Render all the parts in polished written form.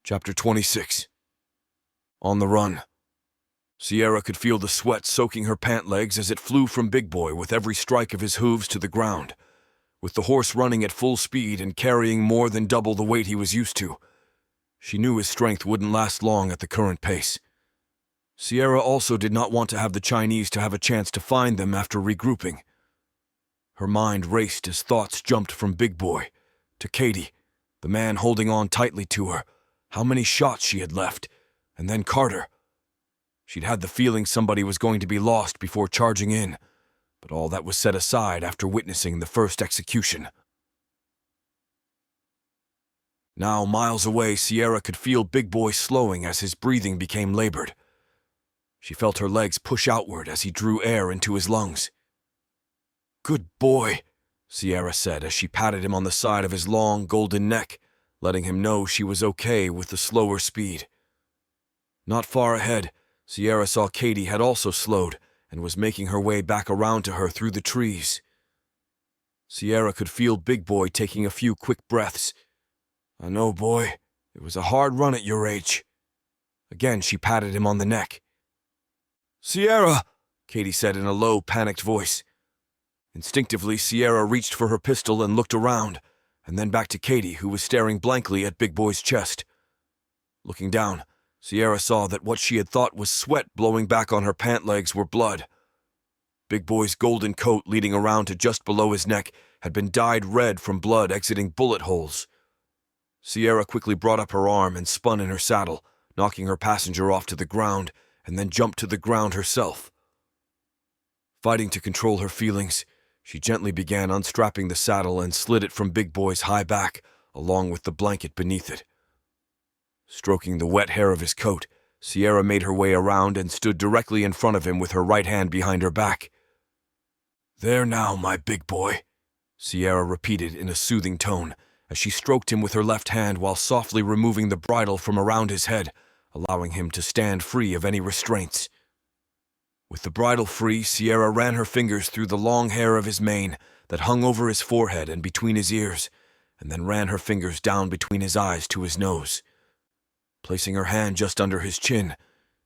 Chapter 26. On the run. Sierra could feel the sweat soaking her pant legs as it flew from Big Boy with every strike of his hooves to the ground. With the horse running at full speed and carrying more than double the weight he was used to, she knew his strength wouldn't last long at the current pace. Sierra also did not want to have the Chinese to have a chance to find them after regrouping. Her mind raced as thoughts jumped from Big Boy to Katie, the man holding on tightly to her, how many shots she had left, and then Carter. She'd had the feeling somebody was going to be lost before charging in, but all that was set aside after witnessing the first execution. Now, miles away, Sierra could feel Big Boy slowing as his breathing became labored. She felt her legs push outward as he drew air into his lungs. "Good boy," Sierra said as she patted him on the side of his long, golden neck, letting him know she was okay with the slower speed. Not far ahead, Sierra saw Katie had also slowed and was making her way back around to her through the trees. Sierra could feel Big Boy taking a few quick breaths. "I know, boy. It was a hard run at your age." Again, she patted him on the neck. "Sierra," Katie said in a low, panicked voice. Instinctively, Sierra reached for her pistol and looked around, and then back to Katie, who was staring blankly at Big Boy's chest. Looking down, Sierra saw that what she had thought was sweat blowing back on her pant legs were blood. Big Boy's golden coat leading around to just below his neck had been dyed red from blood exiting bullet holes. Sierra quickly brought up her arm and spun in her saddle, knocking her passenger off to the ground, and then jumped to the ground herself. Fighting to control her feelings, she gently began unstrapping the saddle and slid it from Big Boy's high back, along with the blanket beneath it. Stroking the wet hair of his coat, Sierra made her way around and stood directly in front of him with her right hand behind her back. "There now, my big boy," Sierra repeated in a soothing tone as she stroked him with her left hand while softly removing the bridle from around his head, allowing him to stand free of any restraints. With the bridle free, Sierra ran her fingers through the long hair of his mane that hung over his forehead and between his ears, and then ran her fingers down between his eyes to his nose. Placing her hand just under his chin,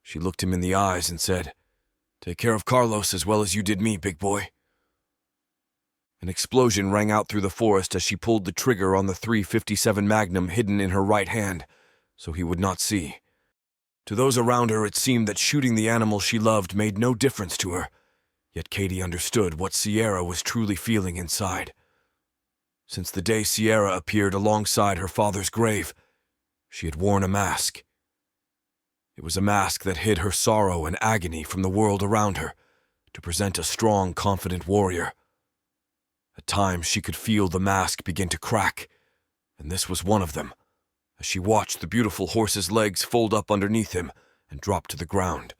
she looked him in the eyes and said, "Take care of Carlos as well as you did me, big boy." An explosion rang out through the forest as she pulled the trigger on the .357 Magnum hidden in her right hand, so he would not see. To those around her, it seemed that shooting the animal she loved made no difference to her, yet Katie understood what Sierra was truly feeling inside. Since the day Sierra appeared alongside her father's grave, she had worn a mask. It was a mask that hid her sorrow and agony from the world around her, to present a strong, confident warrior. At times she could feel the mask begin to crack, and this was one of them, as she watched the beautiful horse's legs fold up underneath him and drop to the ground.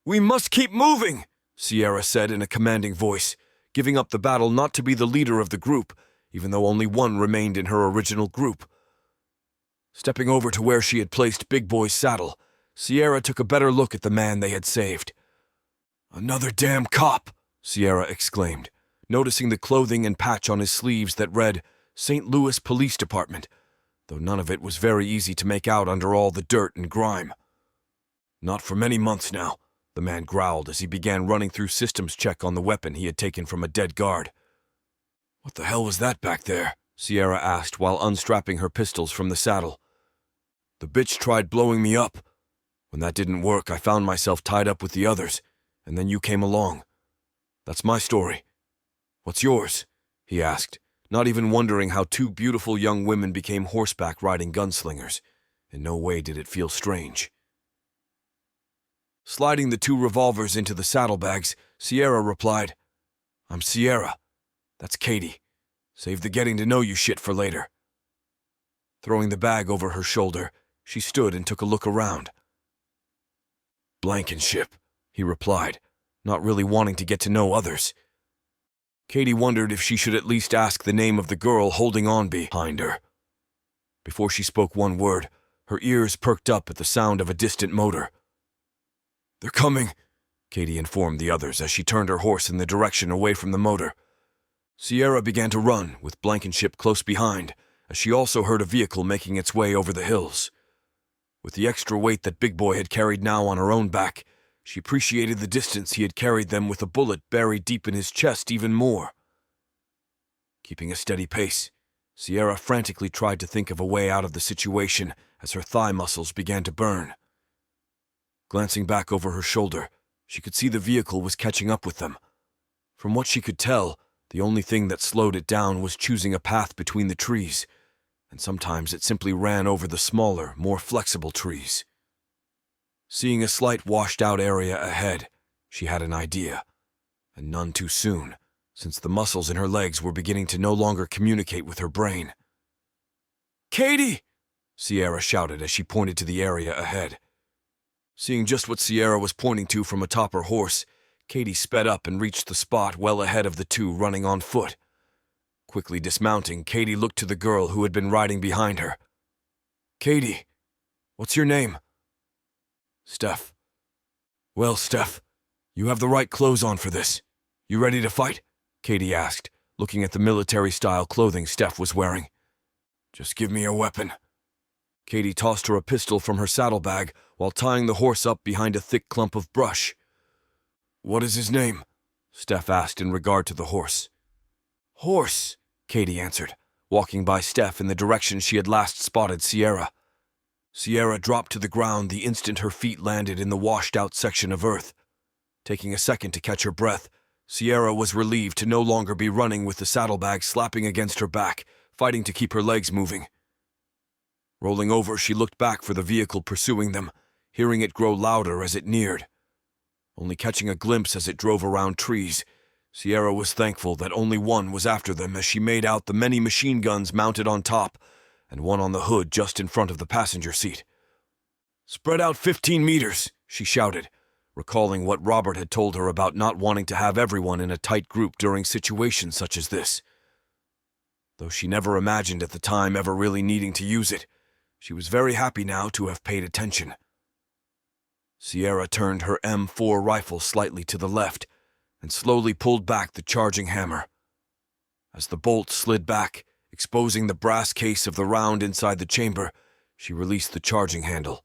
"We must keep moving," Sierra said in a commanding voice, giving up the battle not to be the leader of the group, even though only one remained in her original group. Stepping over to where she had placed Big Boy's saddle, Sierra took a better look at the man they had saved. "Another damn cop!" Sierra exclaimed, noticing the clothing and patch on his sleeves that read St. Louis Police Department, though none of it was very easy to make out under all the dirt and grime. "Not for many months now," the man growled as he began running through systems check on the weapon he had taken from a dead guard. "What the hell was that back there?" Sierra asked while unstrapping her pistols from the saddle. "The bitch tried blowing me up. When that didn't work, I found myself tied up with the others, and then you came along. That's my story. What's yours?" he asked, not even wondering how two beautiful young women became horseback riding gunslingers. In no way did it feel strange. Sliding the two revolvers into the saddlebags, Sierra replied, "I'm Sierra. That's Katie. Save the getting to know you shit for later." Throwing the bag over her shoulder, she stood and took a look around. "Blankenship," he replied, not really wanting to get to know others. Katie wondered if she should at least ask the name of the girl holding on behind her. Before she spoke one word, her ears perked up at the sound of a distant motor. "They're coming," Katie informed the others as she turned her horse in the direction away from the motor. Sierra began to run, with Blankenship close behind, as she also heard a vehicle making its way over the hills. With the extra weight that Big Boy had carried now on her own back, she appreciated the distance he had carried them with a bullet buried deep in his chest even more. Keeping a steady pace, Sierra frantically tried to think of a way out of the situation as her thigh muscles began to burn. Glancing back over her shoulder, she could see the vehicle was catching up with them. From what she could tell, the only thing that slowed it down was choosing a path between the trees, and sometimes it simply ran over the smaller, more flexible trees. Seeing a slight washed-out area ahead, she had an idea, and none too soon, since the muscles in her legs were beginning to no longer communicate with her brain. "Katie!" Sierra shouted as she pointed to the area ahead. Seeing just what Sierra was pointing to from atop her horse, Katie sped up and reached the spot well ahead of the two running on foot. Quickly dismounting, Katie looked to the girl who had been riding behind her. "Katie, what's your name?" "Steph." "Well, Steph, you have the right clothes on for this. You ready to fight?" Katie asked, looking at the military-style clothing Steph was wearing. "Just give me a weapon." Katie tossed her a pistol from her saddlebag while tying the horse up behind a thick clump of brush. "What is his name?" Steph asked in regard to the horse. "Horse," Katie answered, walking by Steph in the direction she had last spotted Sierra. Sierra dropped to the ground the instant her feet landed in the washed-out section of earth. Taking a second to catch her breath, Sierra was relieved to no longer be running with the saddlebag slapping against her back, fighting to keep her legs moving. Rolling over, she looked back for the vehicle pursuing them, hearing it grow louder as it neared. Only catching a glimpse as it drove around trees, Sierra was thankful that only one was after them as she made out the many machine guns mounted on top and one on the hood just in front of the passenger seat. "Spread out 15 meters, she shouted, recalling what Robert had told her about not wanting to have everyone in a tight group during situations such as this. Though she never imagined at the time ever really needing to use it, she was very happy now to have paid attention. Sierra turned her M4 rifle slightly to the left and slowly pulled back the charging hammer. As the bolt slid back, exposing the brass case of the round inside the chamber, she released the charging handle.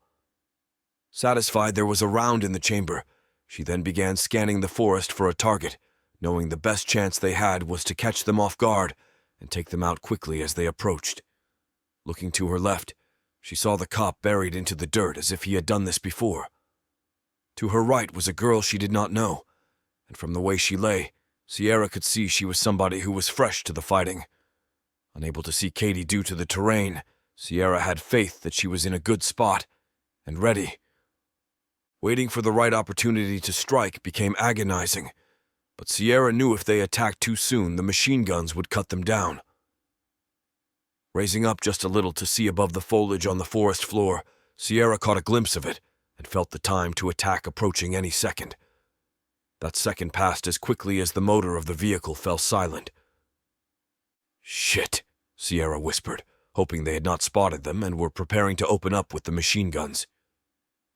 Satisfied there was a round in the chamber, she then began scanning the forest for a target, knowing the best chance they had was to catch them off guard and take them out quickly as they approached. Looking to her left, she saw the cop buried into the dirt as if he had done this before. To her right was a girl she did not know, and from the way she lay, Sierra could see she was somebody who was fresh to the fighting. Unable to see Katie due to the terrain, Sierra had faith that she was in a good spot and ready. Waiting for the right opportunity to strike became agonizing, but Sierra knew if they attacked too soon, the machine guns would cut them down. Raising up just a little to see above the foliage on the forest floor, Sierra caught a glimpse of it and felt the time to attack approaching any second. That second passed as quickly as the motor of the vehicle fell silent. "Shit," Sierra whispered, hoping they had not spotted them and were preparing to open up with the machine guns.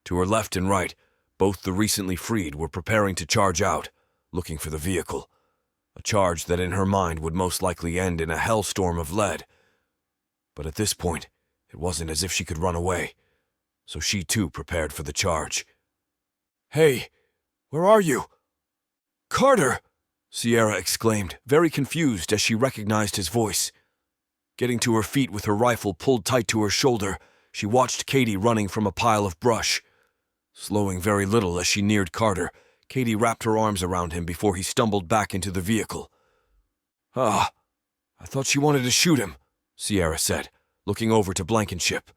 To her left and right, both the recently freed were preparing to charge out, looking for the vehicle, a charge that in her mind would most likely end in a hellstorm of lead. But at this point, it wasn't as if she could run away, so she too prepared for the charge. "Hey, where are you?" "Carter!" Sierra exclaimed, very confused as she recognized his voice. Getting to her feet with her rifle pulled tight to her shoulder, she watched Katie running from a pile of brush. Slowing very little as she neared Carter, Katie wrapped her arms around him before he stumbled back into the vehicle. "Ah, I thought she wanted to shoot him," Sierra said, looking over to Blankenship.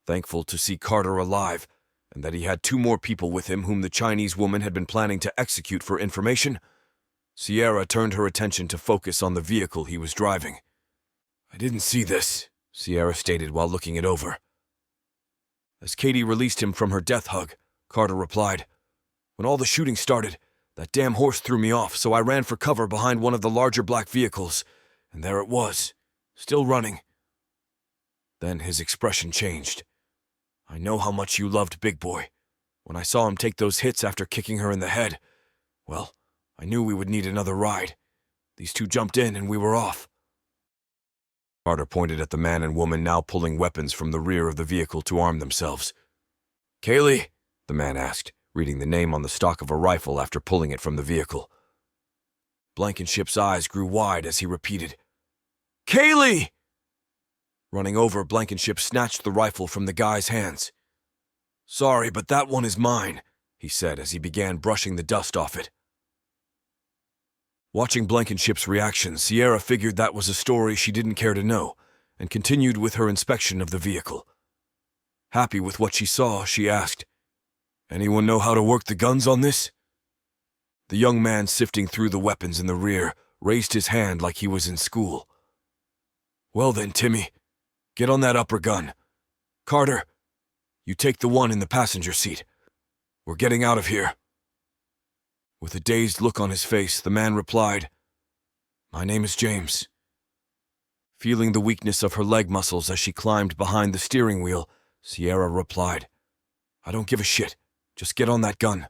Thankful to see Carter alive, and that he had 2 more people with him whom the Chinese woman had been planning to execute for information, Sierra turned her attention to focus on the vehicle he was driving. "I didn't see this," Sierra stated while looking it over. As Katie released him from her death hug, Carter replied, "When all the shooting started, that damn horse threw me off, so I ran for cover behind one of the larger black vehicles, and there it was, still running." Then his expression changed. "I know how much you loved Big Boy. When I saw him take those hits after kicking her in the head, well, I knew we would need another ride. These 2 jumped in and we were off." Carter pointed at the man and woman now pulling weapons from the rear of the vehicle to arm themselves. Kaylee? The man asked, reading the name on the stock of a rifle after pulling it from the vehicle. Blankenship's eyes grew wide as he repeated, Kaylee! Running over, Blankenship snatched the rifle from the guy's hands. Sorry, but that one is mine, he said as he began brushing the dust off it. Watching Blankenship's reaction, Sierra figured that was a story she didn't care to know, and continued with her inspection of the vehicle. Happy with what she saw, she asked, Anyone know how to work the guns on this? The young man sifting through the weapons in the rear raised his hand like he was in school. Well then, Timmy, get on that upper gun. Carter, you take the one in the passenger seat. We're getting out of here. With a dazed look on his face, the man replied, My name is James. Feeling the weakness of her leg muscles as she climbed behind the steering wheel, Sierra replied, I don't give a shit. Just get on that gun.